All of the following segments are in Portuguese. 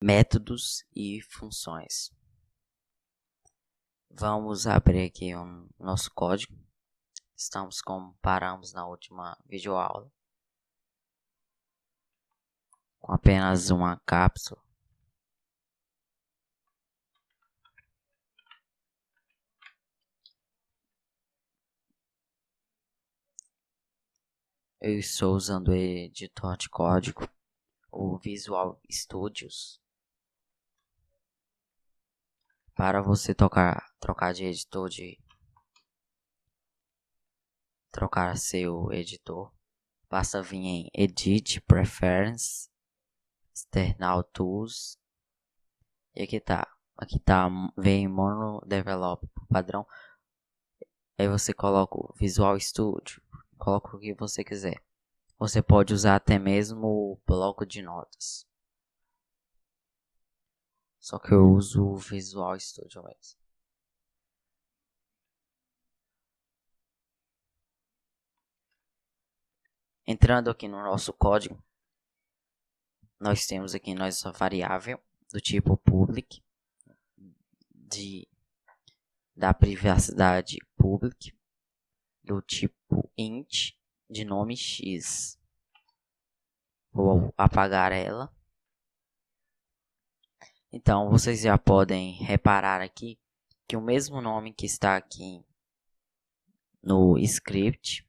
métodos e funções. Vamos abrir aqui o nosso código. Estamos como paramos na última videoaula, com apenas uma cápsula. Eu estou usando o editor de código, o Visual Studios. Para você trocar de editor, trocar seu editor, basta vir em Edit, Preference, External Tools. E aqui vem Mono Develop padrão. Aí você coloca o Visual Studio, coloca o que você quiser. Você pode usar até mesmo o bloco de notas. Só que eu uso o Visual Studio mesmo. Entrando aqui no nosso código, nós temos aqui nossa variável do tipo public, da privacidade public, do tipo int, de nome x. Vou apagar ela. Então, vocês já podem reparar aqui que o mesmo nome que está aqui no script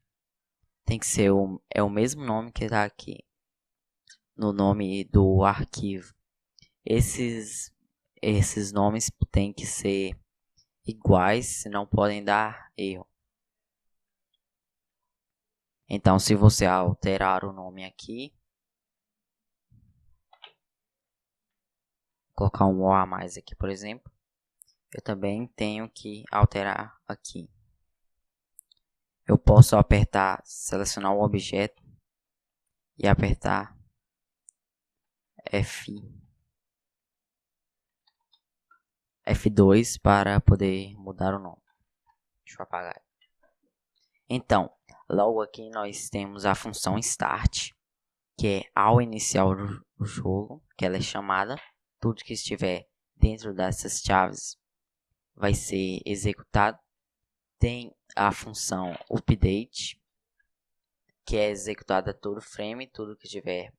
tem que ser o mesmo nome que está aqui no nome do arquivo. Esses nomes têm que ser iguais, senão podem dar erro. Então, se você alterar o nome aqui, colocar um O a mais aqui, por exemplo, eu também tenho que alterar aqui. Eu posso selecionar o objeto e apertar F2 para poder mudar o nome. Deixa eu apagar. Então, logo aqui nós temos a função start, que é ao iniciar o jogo, que ela é chamada. Tudo que estiver dentro dessas chaves vai ser executado. Tem a função update, que é executada a todo frame. Tudo que estiver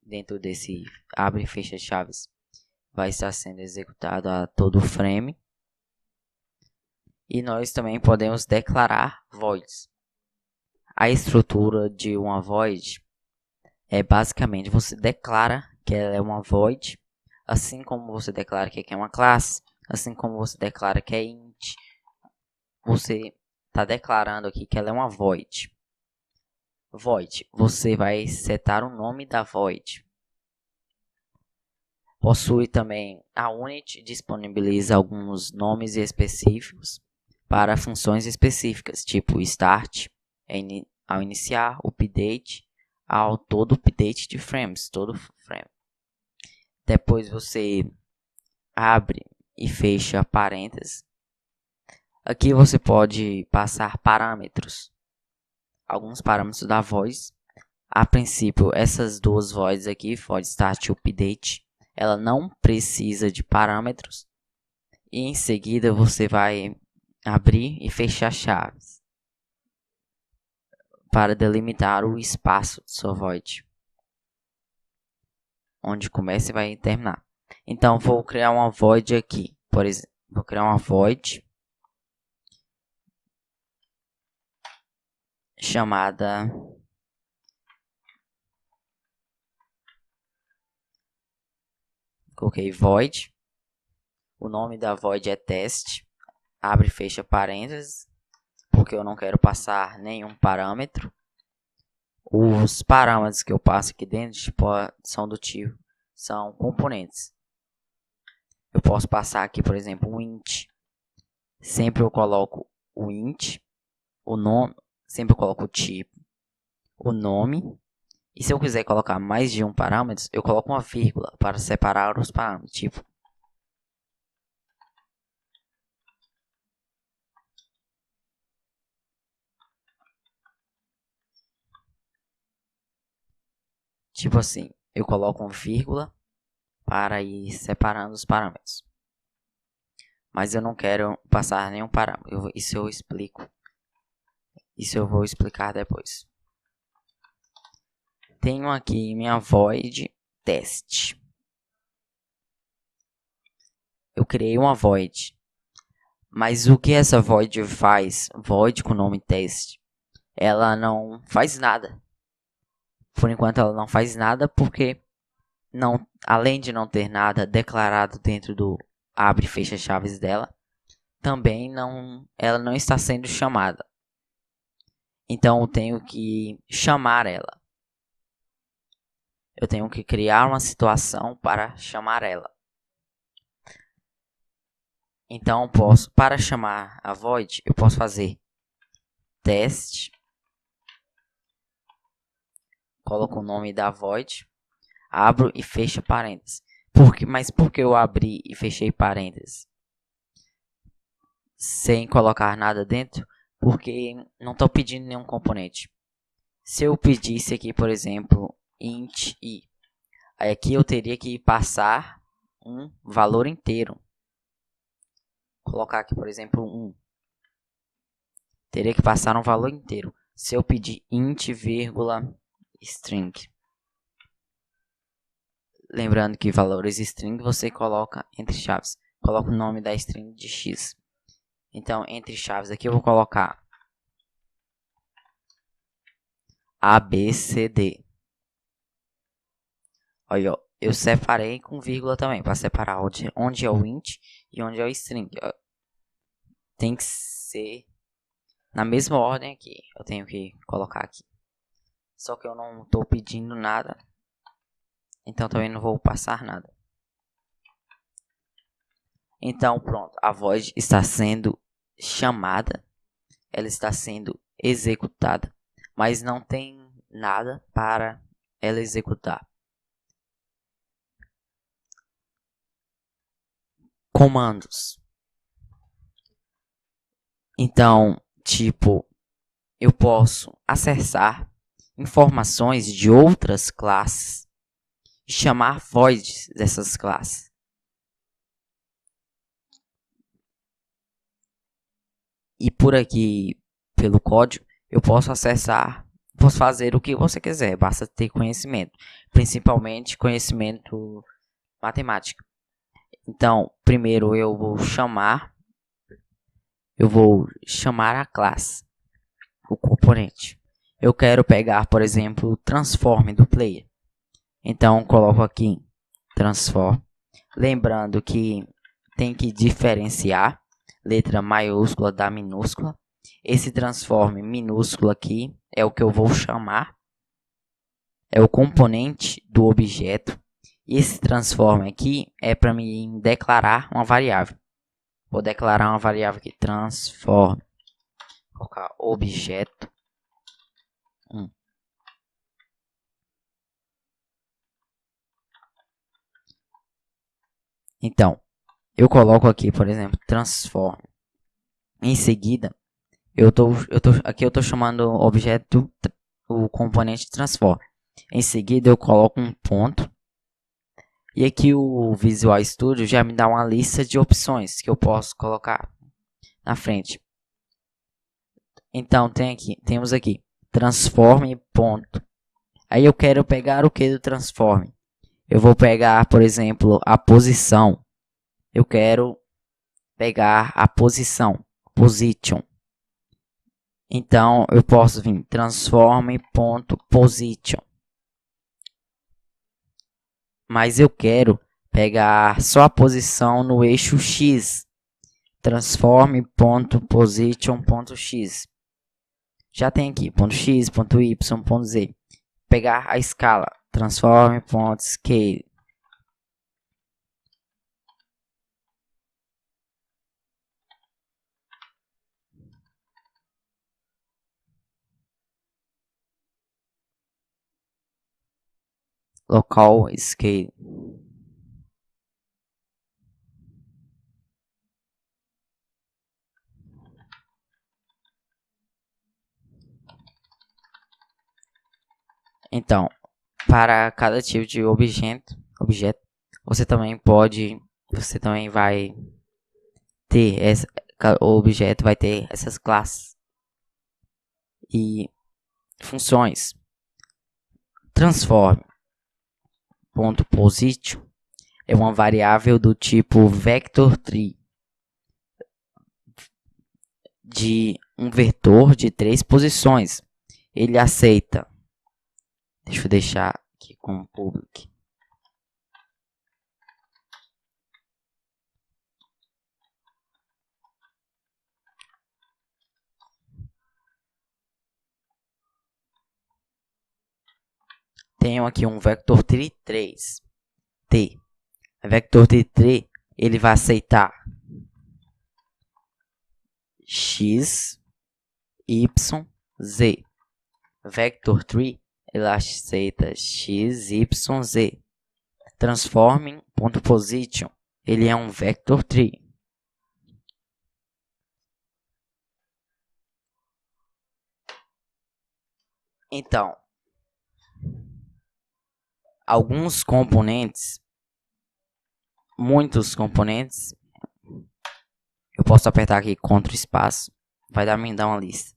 dentro desse abre e fecha chaves vai estar sendo executado a todo frame. E nós também podemos declarar voids. A estrutura de uma void é basicamente você declara que ela é uma void, assim como você declara que é uma classe, assim como você declara que é int. Você está declarando aqui que ela é uma void. Void, você vai setar o nome da void. Possui também a Unity, disponibiliza alguns nomes específicos para funções específicas, tipo start, ao iniciar, update, ao todo update de frames, todo frame. Depois você abre e fecha parênteses. Aqui você pode passar parâmetros, alguns parâmetros da voz. A princípio, essas duas voids aqui, void start e update, ela não precisa de parâmetros. E em seguida você vai abrir e fechar chaves para delimitar o espaço de sua void, onde começa e vai terminar. Então vou criar uma void aqui, por exemplo, vou criar uma void chamada coloquei void. O nome da void é teste, abre e fecha parênteses, porque eu não quero passar nenhum parâmetro. Os parâmetros que eu passo aqui dentro são do tipo, são componentes. Eu posso passar aqui, por exemplo, um int. Sempre eu coloco o int, o nome, sempre eu coloco o tipo, o nome. E se eu quiser colocar mais de um parâmetro, eu coloco uma vírgula para separar os parâmetros. Tipo assim, eu coloco uma vírgula para ir separando os parâmetros. Mas eu não quero passar nenhum parâmetro. Isso eu explico. Isso eu vou explicar depois. Tenho aqui minha void test. Eu criei uma void. Mas o que essa void faz? Void com nome test. Ela não faz nada. Por enquanto ela não faz nada porque não, além de não ter nada declarado dentro do abre e fecha chaves dela, também ela não está sendo chamada. Então eu tenho que chamar ela. Eu tenho que criar uma situação para chamar ela. Então para chamar a void, eu posso fazer teste. Coloco o nome da void, abro e fecho parênteses. Mas por que eu abri e fechei parênteses sem colocar nada dentro? Porque não estou pedindo nenhum componente. Se eu pedisse aqui, por exemplo, int i, aí aqui eu teria que passar um valor inteiro. Colocar aqui, por exemplo, 1. Teria que passar um valor inteiro. Se eu pedir int, string. Lembrando que valores string você coloca entre chaves. Coloca o nome da string de x. Então, entre chaves aqui eu vou colocar A, B, C, D. Olha, ó, eu separei com vírgula também, para separar onde é o int e onde é o string. Tem que ser na mesma ordem aqui. Eu tenho que colocar aqui. Só que eu não estou pedindo nada. Então também não vou passar nada. Então pronto, a void está sendo chamada. Ela está sendo executada. Mas não tem nada para ela executar. Comandos. Então, tipo, eu posso acessar informações de outras classes e chamar voids dessas classes. E por aqui, pelo código, eu posso acessar, posso fazer o que você quiser, basta ter conhecimento, principalmente conhecimento matemático. Então, primeiro eu vou chamar a classe, o componente. Eu quero pegar, por exemplo, o transform do player. Então, coloco aqui transform. Lembrando que tem que diferenciar letra maiúscula da minúscula. Esse transform minúsculo aqui é o que eu vou chamar. É o componente do objeto. E esse transform aqui é para mim declarar uma variável. Vou declarar uma variável aqui, transform. Vou colocar objeto 1. Então, eu coloco aqui, por exemplo, transform. Em seguida, aqui eu tô chamando o objeto, o componente transform. Em seguida, eu coloco um ponto. E aqui o Visual Studio já me dá uma lista de opções que eu posso colocar na frente. Então, temos aqui transform ponto. Aí eu quero pegar o que do transform? Eu vou pegar, por exemplo, a posição. Eu quero pegar a posição, position. Então, eu posso vir transform.position. Mas eu quero pegar só a posição no eixo X. Transform.position.x. Já tem aqui ponto .x, ponto .y, ponto .z. Pegar a escala. Transform.scale. Local scale. Então, para cada tipo de objeto, você também vai ter o objeto vai ter essas classes e funções. Transform.position é uma variável do tipo vector3 de um vetor de 3 posições. Ele aceita. Deixa eu deixar aqui como public. Tenho aqui um vector3 3. T. Vector3 ele vai aceitar x, y, z. Vector3 ele aceita x, y, z. Transforming.position ele é um vector3. Então, alguns componentes, muitos componentes, eu posso apertar aqui Ctrl espaço, vai me dar uma lista.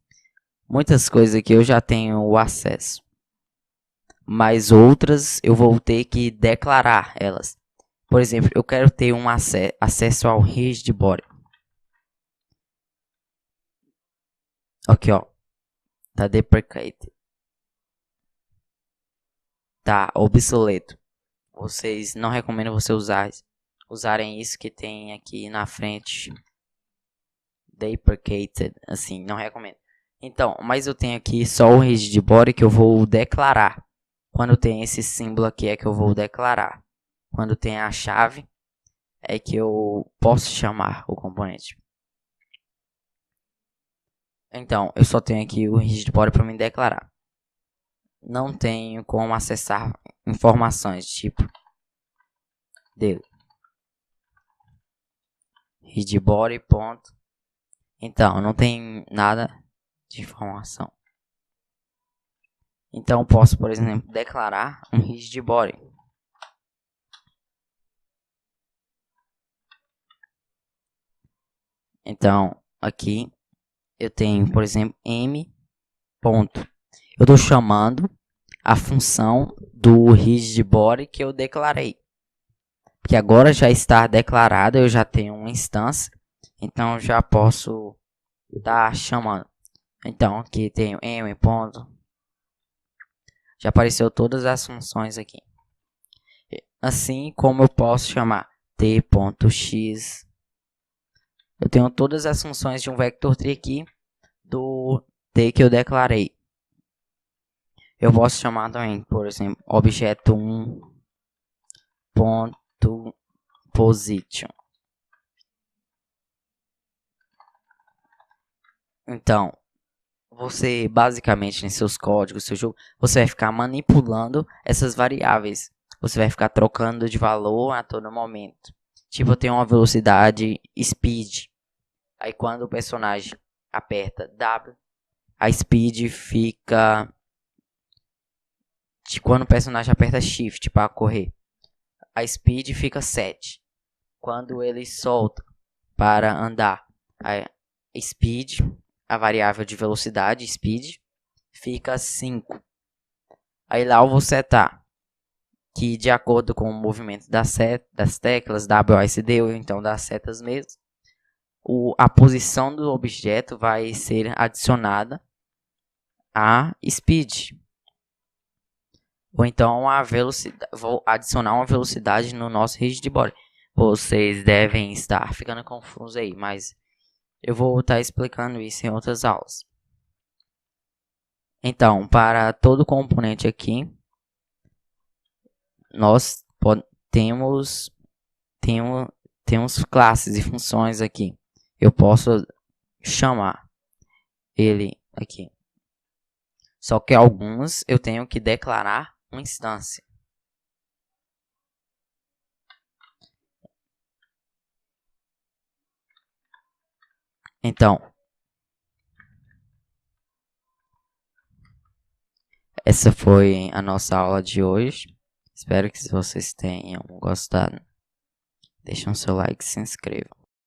Muitas coisas aqui eu já tenho o acesso, mas outras eu vou ter que declarar elas. Por exemplo, eu quero ter um acesso ao rigid body. Aqui, ó, tá deprecated, tá obsoleto. Vocês não recomendo você usarem isso que tem aqui na frente, deprecated, assim, não recomendo. Então, mas eu tenho aqui só o rigid body que eu vou declarar. Quando tem esse símbolo aqui é que eu vou declarar. Quando tem a chave é que eu posso chamar o componente. Então, eu só tenho aqui o rigid body para me declarar. Não tenho como acessar informações tipo dele. Rigid body ponto. Então, não tem nada de informação. Então, posso, por exemplo, declarar um rigid body. Então, aqui eu tenho, por exemplo, m ponto. Eu estou chamando a função do rigid body que eu declarei. Porque agora já está declarado, eu já tenho uma instância. Então, já posso estar chamando. Então, aqui tenho m ponto. Já apareceu todas as funções aqui. Assim como eu posso chamar t.x. Eu tenho todas as funções de um vector3 aqui do t que eu declarei. Eu posso chamar também, por exemplo, objeto 1.position. Então, você basicamente em seus códigos, seu jogo, você vai ficar manipulando essas variáveis. Você vai ficar trocando de valor a todo momento. Tipo, eu tenho uma velocidade speed. Aí quando o personagem aperta W, a speed fica... Quando o personagem aperta Shift para correr, a speed fica 7. Quando ele solta para andar, a speed, a variável de velocidade, speed, fica 5. Aí lá eu vou setar que de acordo com o movimento das teclas WASD ou então das setas mesmo, a posição do objeto vai ser adicionada a speed. Ou então a velocidade, vou adicionar uma velocidade no nosso rigid body. Vocês devem estar ficando confusos aí, mas eu vou estar explicando isso em outras aulas. Então, para todo componente aqui, nós temos classes e funções aqui. Eu posso chamar ele aqui. Só que alguns eu tenho que declarar uma instância. Então, essa foi a nossa aula de hoje. Espero que vocês tenham gostado. Deixem seu like e se inscrevam.